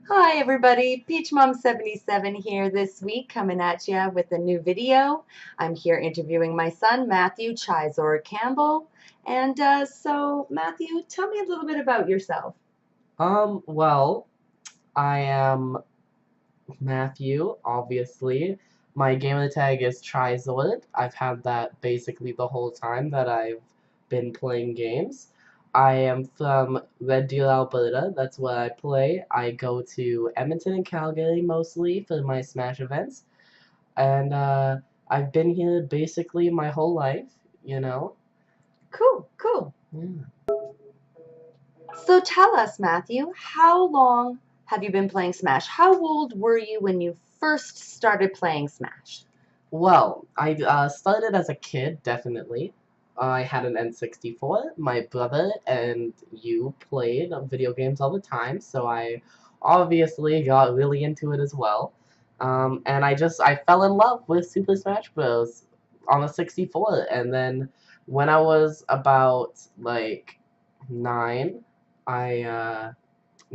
Hi everybody, Peach Mom 77 here this week coming at you with a new video. I'm here interviewing my son Matthew Chaizord Campbell. And so Matthew, tell me a little bit about yourself. Well, I am Matthew, obviously. My gamer tag is Chaizord. I've had that basically the whole time that I've been playing games. I am from Red Deer, Alberta. That's where I play. I go to Edmonton and Calgary mostly for my Smash events. And I've been here basically my whole life, you know? Cool, cool. Yeah. So tell us, Matthew, how long have you been playing Smash? How old were you when you first started playing Smash? Well, I started as a kid, definitely. I had an N64. My brother and you played video games all the time, so I obviously got really into it as well. And I fell in love with Super Smash Bros. On the 64, and then when I was about like 9, I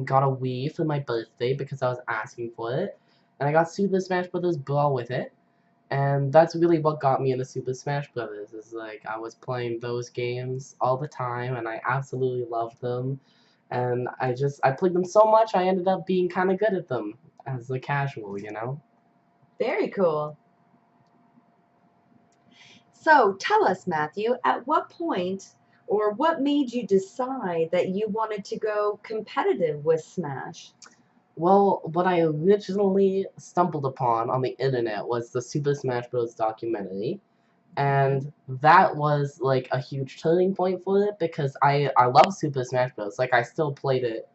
got a Wii for my birthday because I was asking for it, and I got Super Smash Bros. Brawl with it. And that's really what got me into Super Smash Brothers. Is like I was playing those games all the time, and I absolutely loved them. And I played them so much, I ended up being kind of good at them as a casual. Very cool. So tell us, Matthew, at what point or what made you decide that you wanted to go competitive with Smash? Well, what I originally stumbled upon on the internet was the Super Smash Bros. Documentary, and that was like a huge turning point for it because I love Super Smash Bros. Like I still played it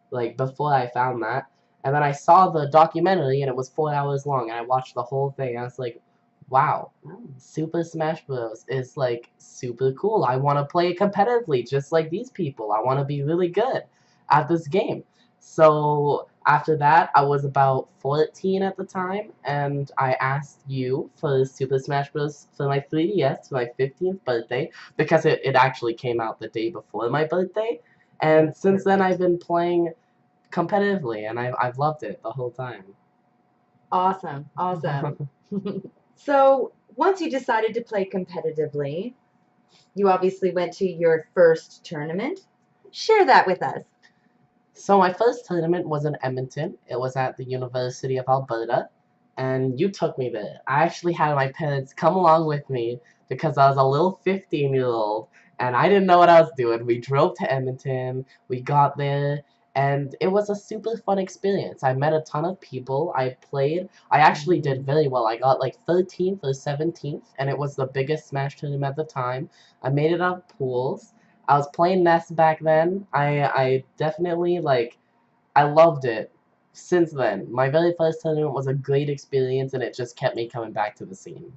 like before I found that. And then I saw the documentary and it was 4 hours long and I watched the whole thing. I was like, wow, Super Smash Bros. Is like super cool. I want to play it competitively just like these people. I want to be really good at this game. So after that, I was about 14 at the time, and I asked you for Super Smash Bros. For my 3DS for my 15th birthday because it actually came out the day before my birthday. And since then, I've been playing competitively, and I've loved it the whole time. Awesome, awesome. So once you decided to play competitively, you obviously went to your first tournament. Share that with us. So my first tournament was in Edmonton. It was at the University of Alberta, and you took me there. I actually had my parents come along with me because I was a little 15-year-old and I didn't know what I was doing. We drove to Edmonton, we got there, and it was a super fun experience. I met a ton of people. I actually did very well. I got like 13th or 17th, and it was the biggest Smash tournament at the time. I made it out of pools. I was playing Ness back then. I definitely I loved it since then. My very first tournament was a great experience and it just kept me coming back to the scene.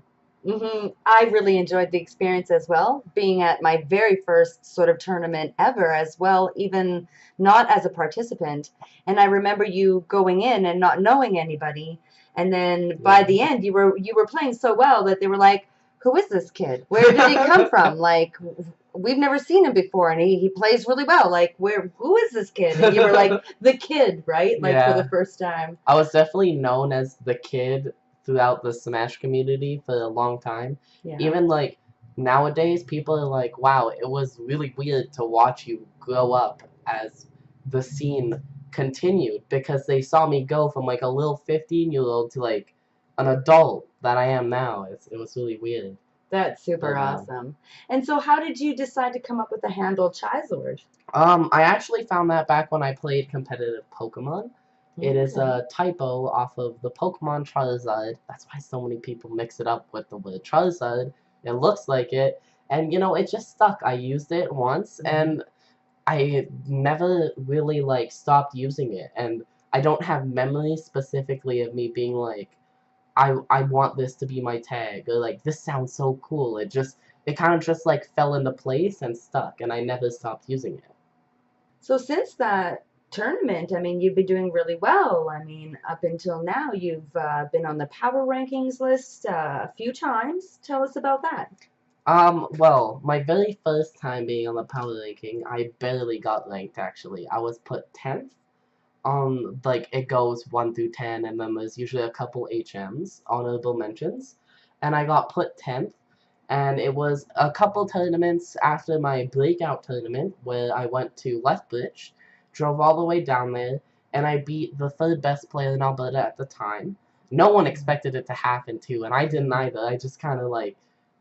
I really enjoyed the experience as well, being at my very first sort of tournament ever as well, even not as a participant. And I remember you going in and not knowing anybody, and then by Yeah. the end you were playing so well that they were like, "Who is this kid? Where did he come from? Like, we've never seen him before, and he plays really well. Like, who is this kid?" And you were like the kid, right? Like for the Yeah. first time. I was definitely known as the kid throughout the Smash community for a long time. Yeah. Even like nowadays, people are like, wow, it was really weird to watch you grow up as the scene continued because they saw me go from like a little 15-year-old to like an adult that I am now. It was really weird. That's super But awesome. And so how did you decide to come up with the handle Charizard? I actually found that back when I played competitive Pokemon. It is Okay. a typo off of the Pokemon Charizard. That's why so many people mix it up with the word Charizard. It looks like it, and it just stuck. I used it once, and I never really stopped using it. And I don't have memories specifically of me being like, I want this to be my tag, or like this sounds so cool. It kind of just like fell into place and stuck, and I never stopped using it. So since that tournament, I mean, you've been doing really well. I mean, up until now, you've been on the power rankings list a few times. Tell us about that. Well, my very first time being on the power ranking, I barely got ranked actually. I was put 10th like it goes 1 through 10, and then there's usually a couple HMs, honorable mentions, and I got put 10th. And it was a couple tournaments after my breakout tournament where I went to Lethbridge, drove all the way down there, and I beat the third best player in Alberta at the time. No one expected it to happen too, and I didn't either. I just kind of like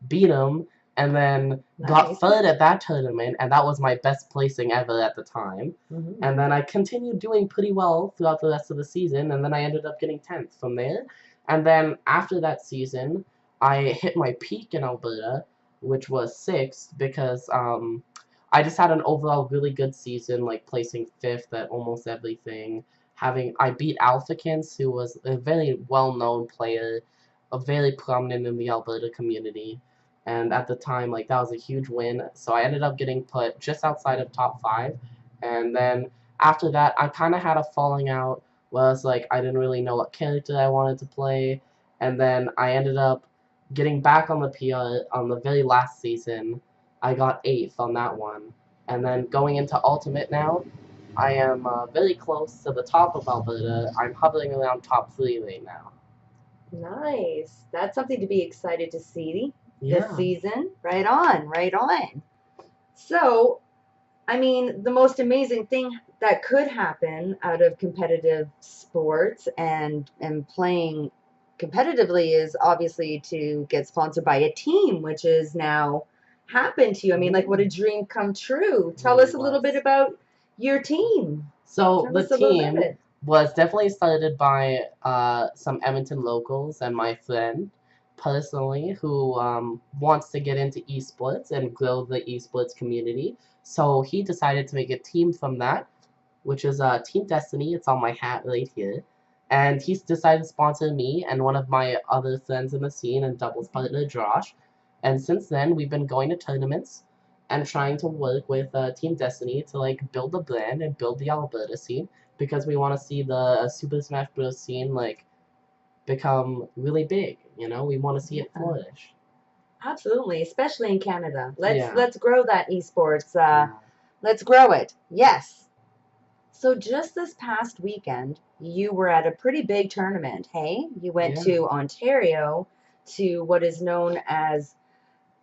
beat him, and then got Nice. third at that tournament, and that was my best placing ever at the time. Mhm. And then I continued doing pretty well throughout the rest of the season, and then I ended up getting 10th from there. And then after that season, I hit my peak in Alberta, which was 6th, because I just had an overall really good season, like placing 5th at almost everything. I beat Alphakins, who was a very well-known player, very prominent in the Alberta community, and at the time, like that was a huge win. So I ended up getting put just outside of top 5, and then after that, I kind of had a falling out where I was like, I didn't really know what character I wanted to play, and then I ended up getting back on the PR on the very last season. I got 8th on that one. And then going into Ultimate now, I am very close to the top of Alberta. I'm hovering around top 3 right now. Nice. That's something to be excited to see this Yeah. season. Right on, right on. So, I mean, the most amazing thing that could happen out of competitive sports and playing competitively is obviously to get sponsored by a team, which is now happened to you. I mean, like what a dream come true. It Tell really us a little bit was. about your team. So Tell the us a little bit of team it. was definitely started by some Edmonton locals and my friend personally, who wants to get into esports and grow the esports community. So he decided to make a team from that, which is Team Destiny. It's on my hat right here. And he's decided to sponsor me and one of my other friends in the scene and doubles partner, Josh. And since then, we've been going to tournaments and trying to work with Team Destiny to like build the brand and build the Alberta scene, because we want to see the Super Smash Bros. Scene like become really big. You know, we want to see it Yeah, flourish. absolutely, especially in Canada. Let's Yeah. let's grow that esports. Yeah. Let's grow it. Yes. So just this past weekend, you were at a pretty big tournament, hey? You went Yeah. to Ontario to what is known as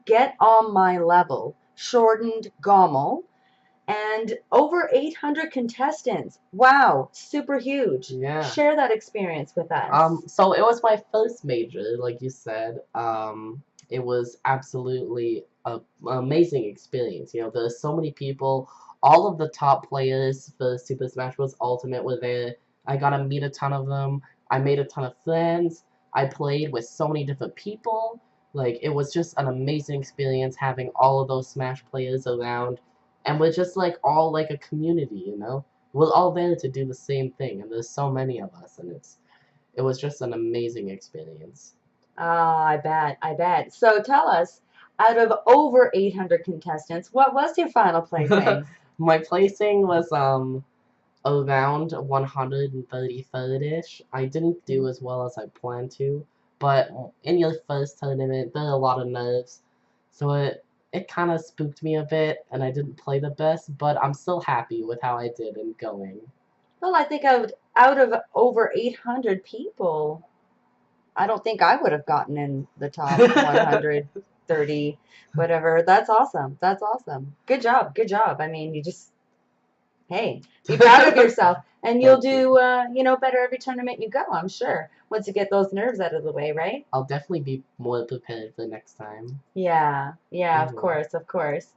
Get On My Level, shortened GOML, and over 800 contestants. Wow, super huge. Yeah. Share that experience with us. So it was my first major, like you said. It was absolutely an amazing experience. You know, there's so many people. All of the top players for Super Smash Bros. Ultimate were there. I got to meet a ton of them. I made a ton of friends. I played with so many different people. Like, it was just an amazing experience having all of those Smash players around. And we're just like all like a community, you know? We're all there to do the same thing, and there's so many of us, and it was just an amazing experience. Ah, I bet, I bet. So tell us, out of over 800 contestants, what was your final placing? My placing was around 133rd-ish. I didn't do as well as I planned to, but in your first tournament, there are a lot of nerves, so it kind of spooked me a bit, and I didn't play the best, but I'm still happy with how I did in going. Well, I think out of over 800 people, I don't think I would have gotten in the top 130, whatever. That's awesome. That's awesome. Good job. Good job. I mean, you just, hey, be proud of yourself. And you'll Thank you. do, better every tournament you go, I'm sure, once you get those nerves out of the way, right? I'll definitely be more prepared for next time. Yeah. Yeah, of Mhm. course. Of course.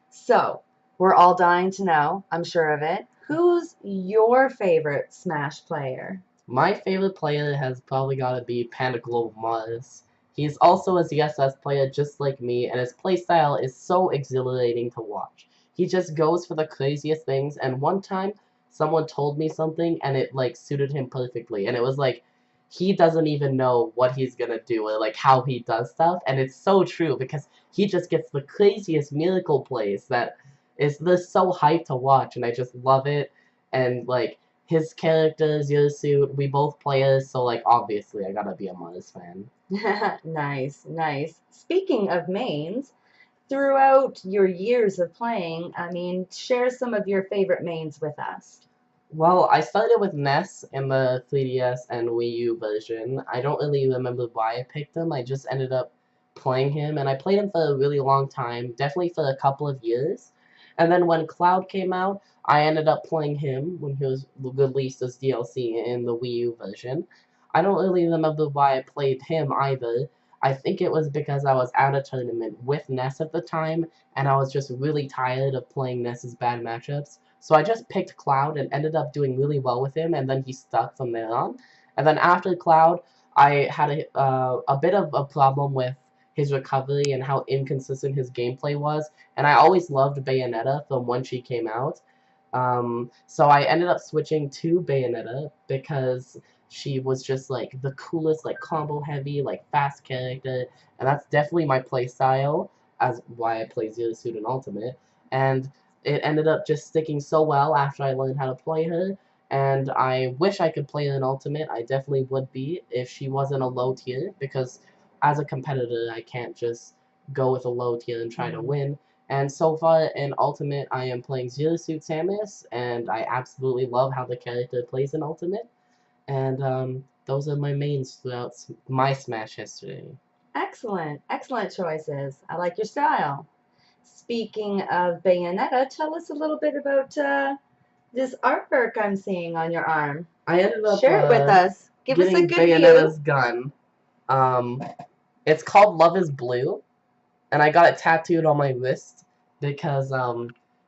So, we're all dying to know, I'm sure of it. Who's your favorite Smash player? My favorite player has probably got to be Panda Global Mars. He's also a ZSS player just like me, and his playstyle is so exhilarating to watch. He just goes for the craziest things, and one time someone told me something and it like suited him perfectly, and it was like he doesn't even know what he's gonna do or like how he does stuff, and it's so true because he just gets the craziest miracle plays that is just so hyped to watch, and I just love it. And like his characters, your suit, we both play as, so like obviously I gotta be a Mars fan. Nice, nice. Speaking of mains, throughout your years of playing, I mean, share some of your favorite mains with us. Well, I started with NES in the 3DS and Wii U version. I don't really remember why I picked him. I just ended up playing him, and I played him for a really long time, definitely for a couple of years. And then when Cloud came out, I ended up playing him when he was released as DLC in the Wii U version. I don't really remember why I played him either. I think it was because I was at a tournament with Ness at the time, and I was just really tired of playing Ness's bad matchups. So I just picked Cloud and ended up doing really well with him, and then he stuck from there on. And then after Cloud, I had a bit of a problem with his recovery and how inconsistent his gameplay was. And I always loved Bayonetta from when she came out. So I ended up switching to Bayonetta because she was just like the coolest, like combo heavy, like fast character, and that's definitely my play style, as why I play Zero Suit and Ultimate. And it ended up just sticking so well after I learned how to play her. And I wish I could play her in Ultimate. I definitely would be if she wasn't a low tier, because as a competitor, I can't just go with a low tier and try to win. And so far in Ultimate, I am playing Zero Suit Samus, and I absolutely love how the character plays in Ultimate. And those are my mains throughout my Smash history. Excellent, excellent choices. I like your style. Speaking of Bayonetta, tell us a little bit about this artwork I'm seeing on your arm. I ended up Share it with us. Give us a getting good view. Bayonetta's gun. Um, it's called Love is Blue, and I got it tattooed on my wrist because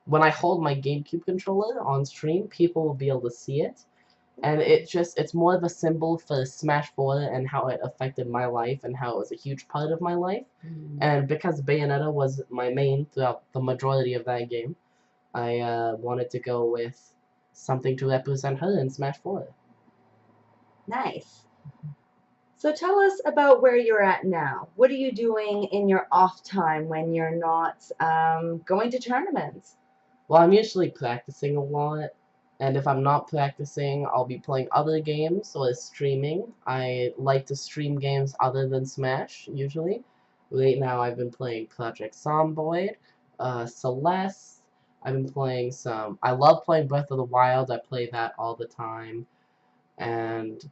when I hold my GameCube controller on stream, people will be able to see it. And it's more of a symbol for Smash 4 and how it affected my life and how it was a huge part of my life. And because Bayonetta was my main throughout the majority of that game, I wanted to go with something to represent her in Smash 4. Nice. So tell us about where you're at now. What are you doing in your off time when you're not going to tournaments? Well, I'm usually practicing a lot, and if I'm not practicing, I'll be playing other games or streaming. I like to stream games other than Smash, usually. Right now, I've been playing Project Zomboid, Celeste. I've been playing some. I love playing Breath of the Wild. I play that all the time, and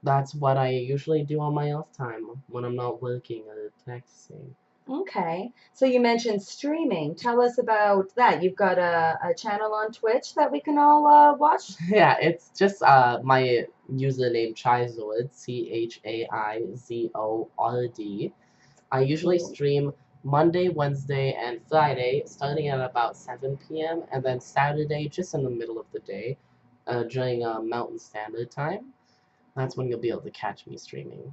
that's what I usually do on my off time when I'm not working or practicing. Okay. So you mentioned streaming. Tell us about that. You've got a channel on Twitch that we can all watch? Yeah, it's just my username Chaizord, Chaizord. I usually Cool. stream Monday, Wednesday, and Friday, starting at about 7 p.m., and then Saturday just in the middle of the day, during Mountain Standard Time. That's when you'll be able to catch me streaming.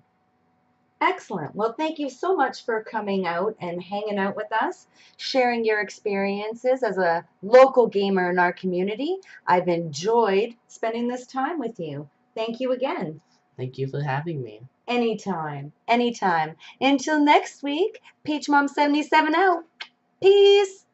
Excellent. Well, thank you so much for coming out and hanging out with us, sharing your experiences as a local gamer in our community. I've enjoyed spending this time with you. Thank you again. Thank you for having me. Anytime, anytime. Until next week, Peach Mom 77 out. Peace.